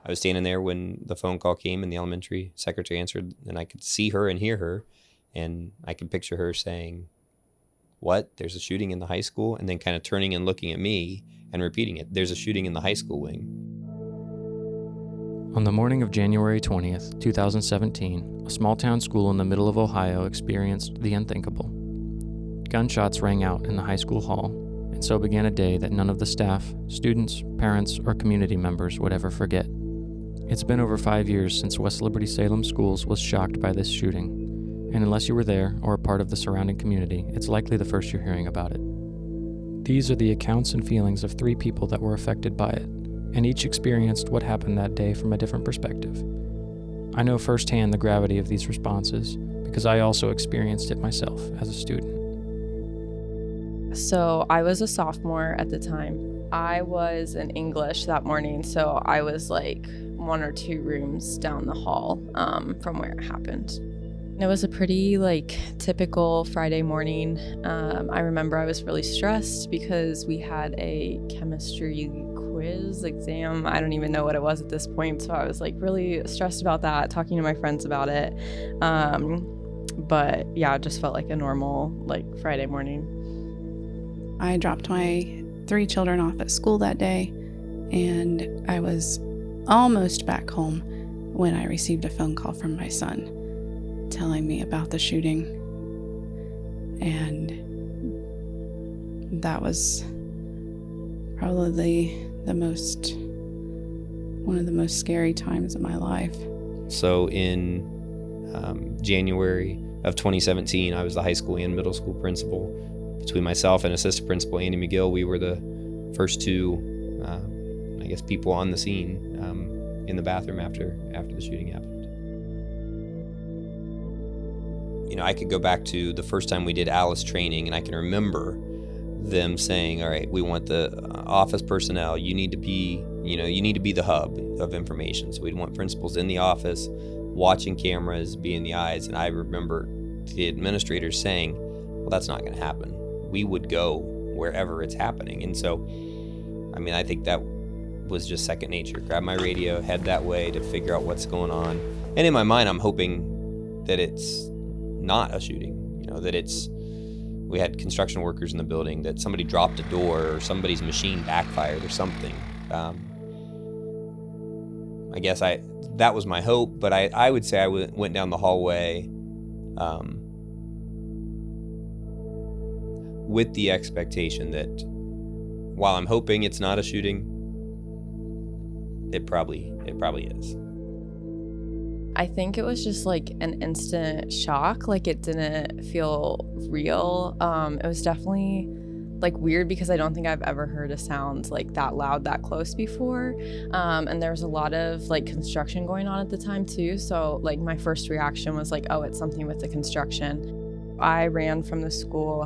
I was standing there when the phone call came and the elementary secretary answered, and I could see her and hear her, and I could picture her saying, "What? There's a shooting in the high school?" And then kind of turning and looking at me and repeating it. "There's a shooting in the high school wing." On the morning of January 20th, 2017, a small-town school in the middle of Ohio experienced the unthinkable. Gunshots rang out in the high school hall, and so began a day that none of the staff, students, parents, or community members would ever forget. It's been over 5 years since West Liberty-Salem Schools was shocked by this shooting, and unless you were there or a part of the surrounding community, it's likely the first you're hearing about it. These are the accounts and feelings of 3 people that were affected by it, and each experienced what happened that day from a different perspective. I know firsthand the gravity of these responses because I also experienced it myself as a student. So I was a sophomore at the time. I was in English that morning, so I was like 1 or 2 rooms down the hall from where it happened. It was a pretty typical Friday morning. I remember I was really stressed because we had a chemistry quiz exam. I don't even know what it was at this point, so I was really stressed about that, talking to my friends about it. But yeah, it just felt like a normal Friday morning. I dropped my 3 children off at school that day, and I was almost back home when I received a phone call from my son telling me about the shooting. And that was probably one of the most scary times of my life. So in January of 2017, I was the high school and middle school principal. Between myself and assistant principal Andy McGill, we were the first 2, people on the scene in the bathroom after the shooting happened. I could go back to the first time we did Alice training, and I can remember them saying, "All right, we want the office personnel. You need to be the hub of information." So we'd want principals in the office, watching cameras, be in the eyes. And I remember the administrators saying, "Well, that's not going to happen. We would go wherever it's happening." And so, I think that was just second nature. Grab my radio, head that way to figure out what's going on. And in my mind, I'm hoping that it's not a shooting, that we had construction workers in the building, that somebody dropped a door or somebody's machine backfired or something. I guess that was my hope, but I would say I went down the hallway with the expectation that while I'm hoping it's not a shooting, it probably is. I think it was just an instant shock. It didn't feel real. It was definitely weird because I don't think I've ever heard a sound that loud, that close before. And there was a lot of construction going on at the time too. So my first reaction was oh, it's something with the construction. I ran from the school,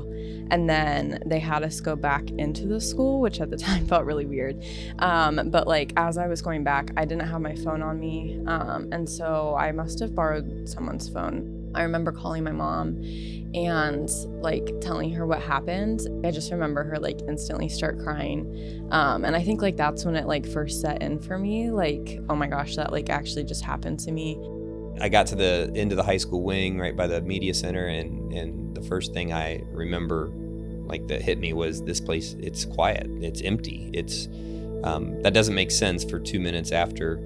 and then they had us go back into the school, which at the time felt really weird. But as I was going back, I didn't have my phone on me. And so I must have borrowed someone's phone. I remember calling my mom and telling her what happened. I just remember her instantly start crying. And I think that's when it first set in for me, oh my gosh, that actually just happened to me. I got to the end of the high school wing right by the media center, and the first thing I remember that hit me was this place, it's quiet, it's empty. It's that doesn't make sense for 2 minutes after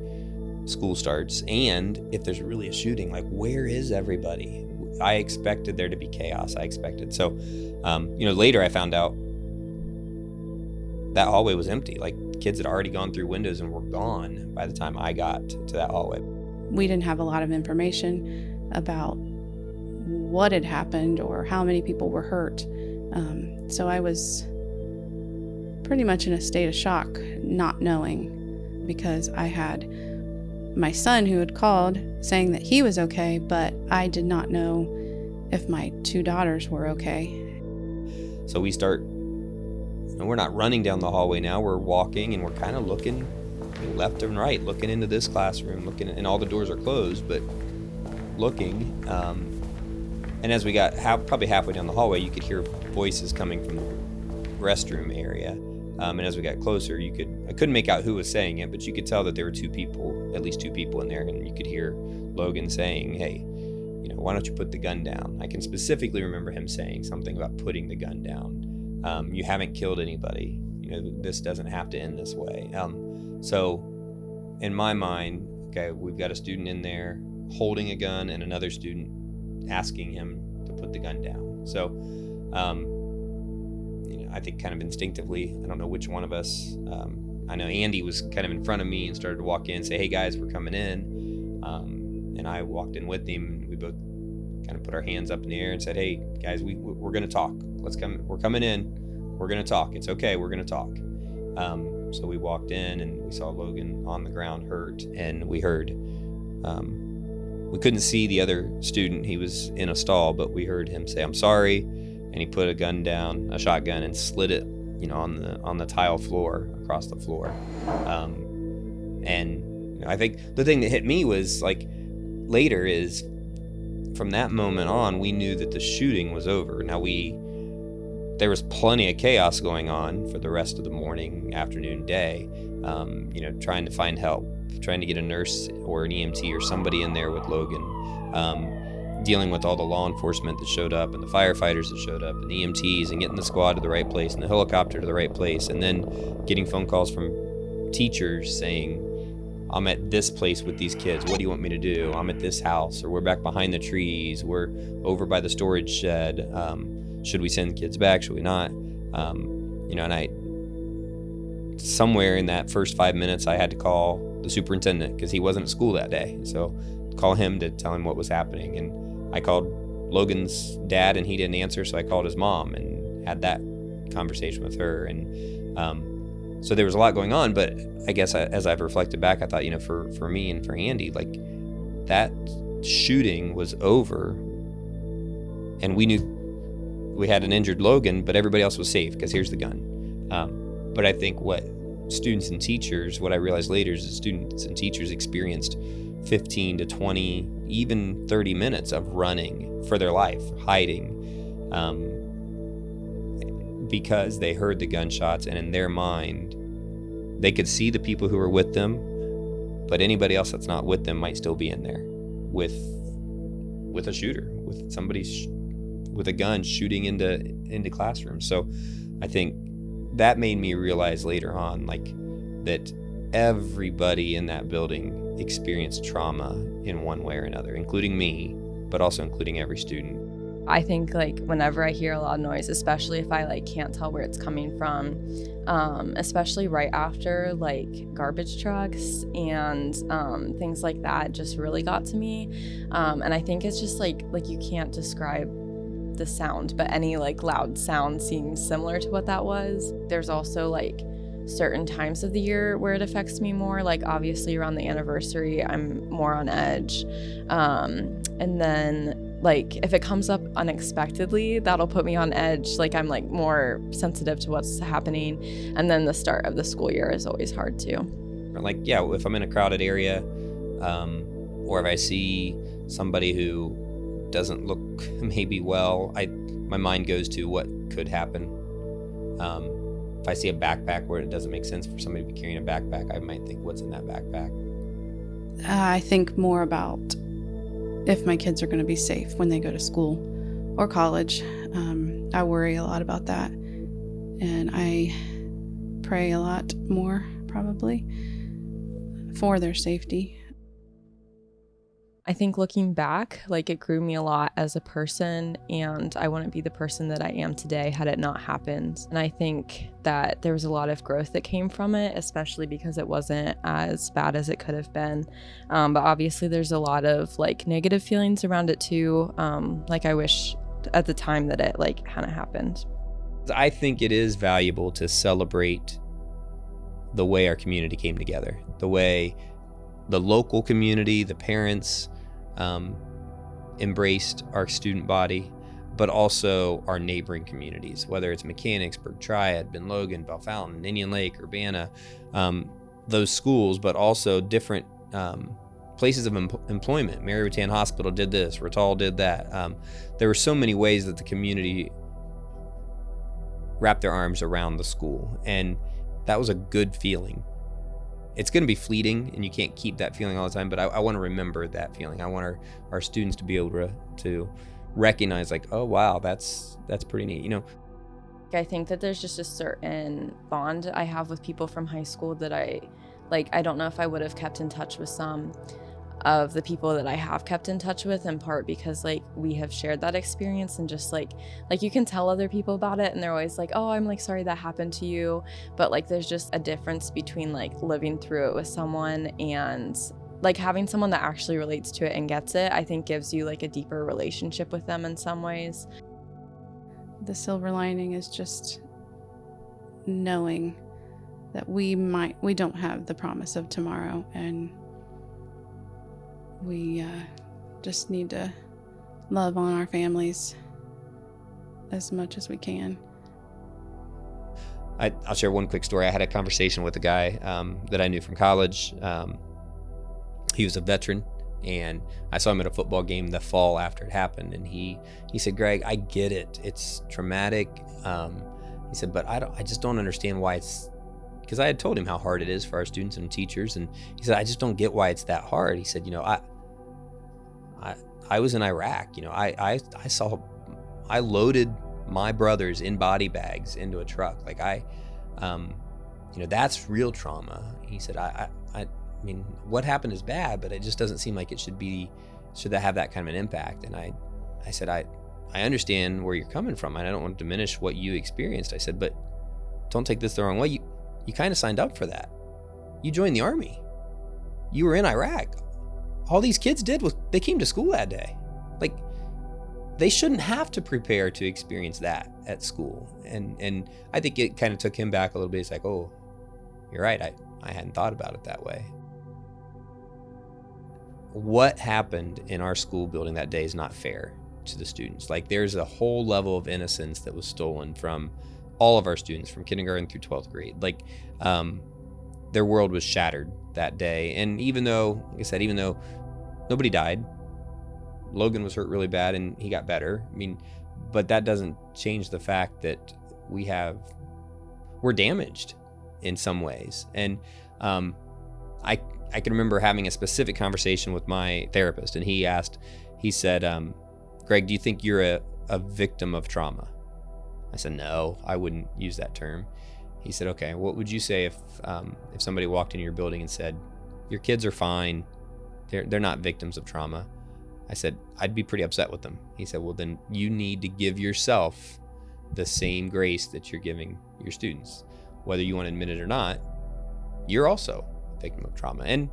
school starts. And if there's really a shooting, where is everybody? I expected there to be chaos. So later I found out that hallway was empty. Kids had already gone through windows and were gone by the time I got to that hallway. We didn't have a lot of information about what had happened or how many people were hurt. So I was pretty much in a state of shock, not knowing, because I had my son who had called saying that he was okay, but I did not know if my 2 daughters were okay. So we start, we're not running down the hallway now, we're walking and we're kind of looking left and right, looking into this classroom, and all the doors are closed, but looking. And as we got probably halfway down the hallway, you could hear voices coming from the restroom area. And as we got closer, you could I couldn't make out who was saying it, but you could tell that there were at least two people in there, and you could hear Logan saying, hey, why don't you put the gun down? I can specifically remember him saying something about putting the gun down. You haven't killed anybody. This doesn't have to end this way. So in my mind, okay, we've got a student in there holding a gun and another student asking him to put the gun down. So, I think kind of instinctively, I don't know which one of us, I know Andy was kind of in front of me and started to walk in and say, hey guys, we're coming in. And I walked in with him, and we both kind of put our hands up in the air and said, hey guys, we're going to talk. We're coming in. We're going to talk. It's okay. We're going to talk. So we walked in and we saw Logan on the ground hurt, and we heard, we couldn't see the other student. He was in a stall, but we heard him say, I'm sorry. And he put a gun down, a shotgun, and slid it, on the tile floor, across the floor. And I think the thing that hit me was later is from that moment on, we knew that the shooting was over. Now there was plenty of chaos going on for the rest of the morning, afternoon, day, trying to find help, trying to get a nurse or an EMT or somebody in there with Logan, dealing with all the law enforcement that showed up and the firefighters that showed up and the EMTs, and getting the squad to the right place and the helicopter to the right place, and then getting phone calls from teachers saying, I'm at this place with these kids. What do you want me to do? I'm at this house, or we're back behind the trees. We're over by the storage shed. Should we send kids back? Should we not? And somewhere in that first 5 minutes, I had to call the superintendent because he wasn't at school that day. So call him to tell him what was happening. And I called Logan's dad, and he didn't answer. So I called his mom and had that conversation with her. And so there was a lot going on, but I guess as I've reflected back, I thought, for me and for Andy, that shooting was over, and we knew we had an injured Logan, but everybody else was safe because here's the gun. But I think what I realized later is that students and teachers experienced 15 to 20, even 30 minutes of running for their life, hiding, because they heard the gunshots, and in their mind, they could see the people who were with them, but anybody else that's not with them might still be in there with a shooter, with somebody with a gun shooting into classrooms. So I think that made me realize later on, that everybody in that building experienced trauma in one way or another, including me, but also including every student. I think whenever I hear a loud noise, especially if I can't tell where it's coming from, especially right after garbage trucks and things like that, just really got to me. And I think it's just you can't describe the sound, but any loud sound seems similar to what that was. There's also certain times of the year where it affects me more. Obviously around the anniversary, I'm more on edge. And then if it comes up unexpectedly, that'll put me on edge. I'm more sensitive to what's happening. And then the start of the school year is always hard too. If I'm in a crowded area, or if I see somebody who doesn't look maybe well, my mind goes to what could happen. If I see a backpack where it doesn't make sense for somebody to be carrying a backpack, I might think, what's in that backpack? I think more about if my kids are going to be safe when they go to school or college. I worry a lot about that, and I pray a lot more, probably, for their safety. I think looking back, it grew me a lot as a person, and I wouldn't be the person that I am today had it not happened. And I think that there was a lot of growth that came from it, especially because it wasn't as bad as it could have been. But obviously there's a lot of negative feelings around it too. I wish at the time that it hadn't happened. I think it is valuable to celebrate the way our community came together, the way the local community, the parents, embraced our student body, but also our neighboring communities, whether it's Mechanicsburg, Triad, Ben Logan, Bell Fountain, Indian Lake, Urbana, those schools, but also different places of employment. Mary Rattan Hospital did this, Ratal did that. There were so many ways that the community wrapped their arms around the school. And that was a good feeling. It's going to be fleeting, and you can't keep that feeling all the time, but I want to remember that feeling. I want our students to be able to recognize, like, oh, wow, that's pretty neat, you know? I think that there's just a certain bond I have with people from high school that I don't know if I would have kept in touch with some of the people that I have kept in touch with, in part because like we have shared that experience, and just like you can tell other people about it and they're always like, oh, I'm like sorry that happened to you, but like there's just a difference between like living through it with someone and like having someone that actually relates to it and gets it. I think gives you like a deeper relationship with them in some ways. The silver lining is just knowing that we don't have the promise of tomorrow, and we just need to love on our families as much as we can. I'll share one quick story. I had a conversation with a guy that I knew from college. He was a veteran, and I saw him at a football game the fall after it happened, and he said, Greg, I get it. It's traumatic. He said, but I just don't understand why it's, because I had told him how hard it is for our students and teachers, and he said, I just don't get why it's that hard. He said, you know, I was in Iraq. You know, I loaded my brothers in body bags into a truck. Like you know, that's real trauma. He said, I mean, what happened is bad, but it just doesn't seem like it should that have that kind of an impact. And I said, I understand where you're coming from, and I don't want to diminish what you experienced. I said, but don't take this the wrong way. You kind of signed up for that. You joined the Army. You were in Iraq. All these kids did was they came to school that day. Like, they shouldn't have to prepare to experience that at school. And I think it kind of took him back a little bit. It's like, oh, you're right. I hadn't thought about it that way. What happened in our school building that day is not fair to the students. Like, there's a whole level of innocence that was stolen from all of our students from kindergarten through 12th grade. Like, their world was shattered that day. And even though, like I said, even though nobody died, Logan was hurt really bad and he got better. I mean, but that doesn't change the fact that we're damaged in some ways. And I can remember having a specific conversation with my therapist, and he said, Greg, do you think you're a victim of trauma? I said, no, I wouldn't use that term. He said, okay, what would you say if somebody walked into your building and said, your kids are fine, they're not victims of trauma? I said, I'd be pretty upset with them. He said, well, then you need to give yourself the same grace that you're giving your students. Whether you want to admit it or not, you're also a victim of trauma. And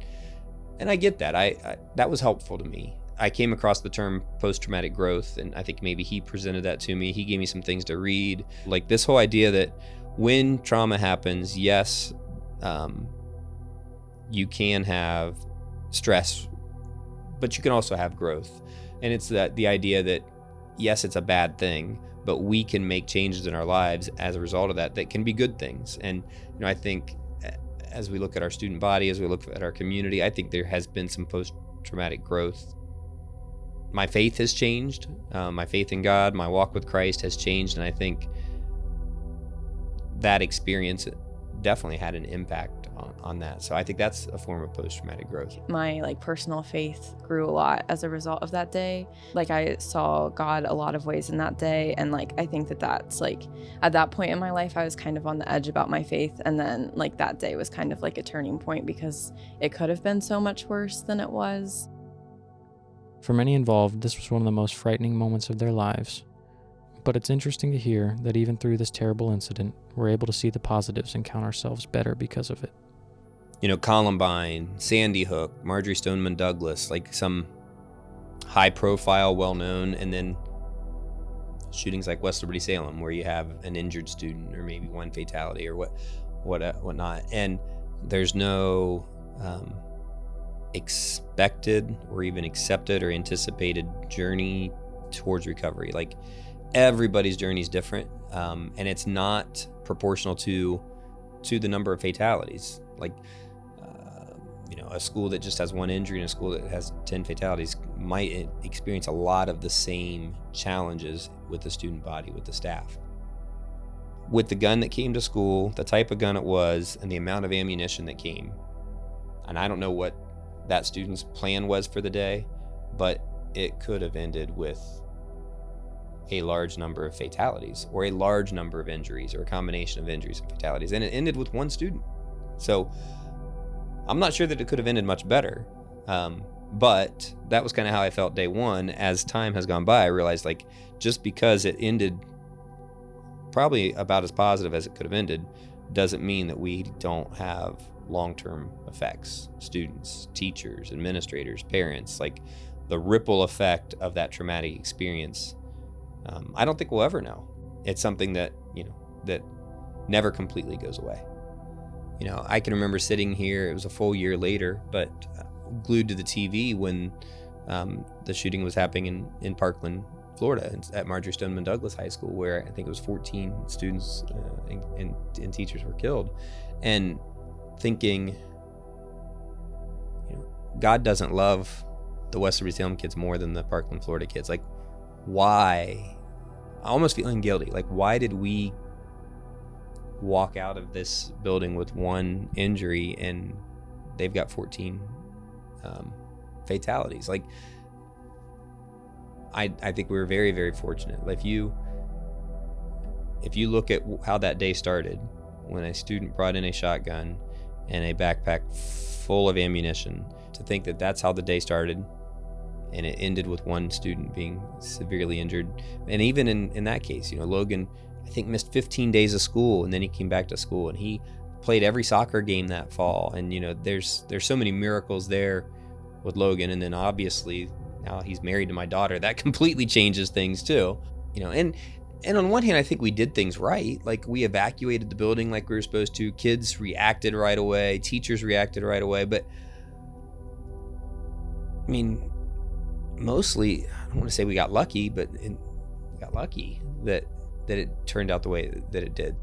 I get that. I that was helpful to me. I came across the term post-traumatic growth, and I think maybe he presented that to me. He gave me some things to read. Like this whole idea that when trauma happens, yes, you can have stress, but you can also have growth. And it's the idea that, yes, it's a bad thing, but we can make changes in our lives as a result of that can be good things. And I think as we look at our student body, as we look at our community, I think there has been some post-traumatic growth. My faith has changed. My faith in God, my walk with Christ has changed, and I think that experience definitely had an impact on that. So I think that's a form of post-traumatic growth. My personal faith grew a lot as a result of that day. I saw God a lot of ways in that day, and I think that's at that point in my life I was kind of on the edge about my faith, and then that day was kind of a turning point because it could have been so much worse than it was. For many involved, this was one of the most frightening moments of their lives. But it's interesting to hear that even through this terrible incident, we're able to see the positives and count ourselves better because of it. Columbine, Sandy Hook, Marjorie Stoneman Douglas, some high profile, well known, and then shootings like West Liberty-Salem, where you have an injured student or maybe one fatality or whatnot. And there's no expected or even accepted or anticipated journey towards recovery. Everybody's journey is different, and it's not proportional to the number of fatalities. A school that just has one injury and a school that has 10 fatalities might experience a lot of the same challenges with the student body, with the staff. with the gun that came to school, the type of gun it was, and the amount of ammunition that came, and I don't know what that student's plan was for the day, but it could have ended with a large number of fatalities or a large number of injuries or a combination of injuries and fatalities. And it ended with one student. So I'm not sure that it could have ended much better. But that was kind of how I felt day one. As time has gone by, I realized, like, just because it ended probably about as positive as it could have ended doesn't mean that we don't have long-term effects. Students, teachers, administrators, parents, like the ripple effect of that traumatic experience. I don't think we'll ever know. It's something that, that never completely goes away. I can remember sitting here, it was a full year later, but glued to the TV when the shooting was happening in Parkland, Florida, at Marjorie Stoneman Douglas High School, where I think it was 14 students and teachers were killed. And thinking, God doesn't love the West Liberty-Salem kids more than the Parkland, Florida kids. Like, why? Almost feeling guilty. Like, why did we walk out of this building with one injury and they've got 14 fatalities? Like, I think we were very, very fortunate. If you look at how that day started, when a student brought in a shotgun and a backpack full of ammunition, to think that that's how the day started, and it ended with one student being severely injured. And even in that case, Logan, I think, missed 15 days of school, and then he came back to school, and he played every soccer game that fall. And there's so many miracles there with Logan. And then obviously now he's married to my daughter. That completely changes things too. And on one hand, I think we did things right. Like, we evacuated the building like we were supposed to. Kids reacted right away. Teachers reacted right away. But I mean, mostly, I don't want to say we got lucky, but we got lucky that it turned out the way that it did.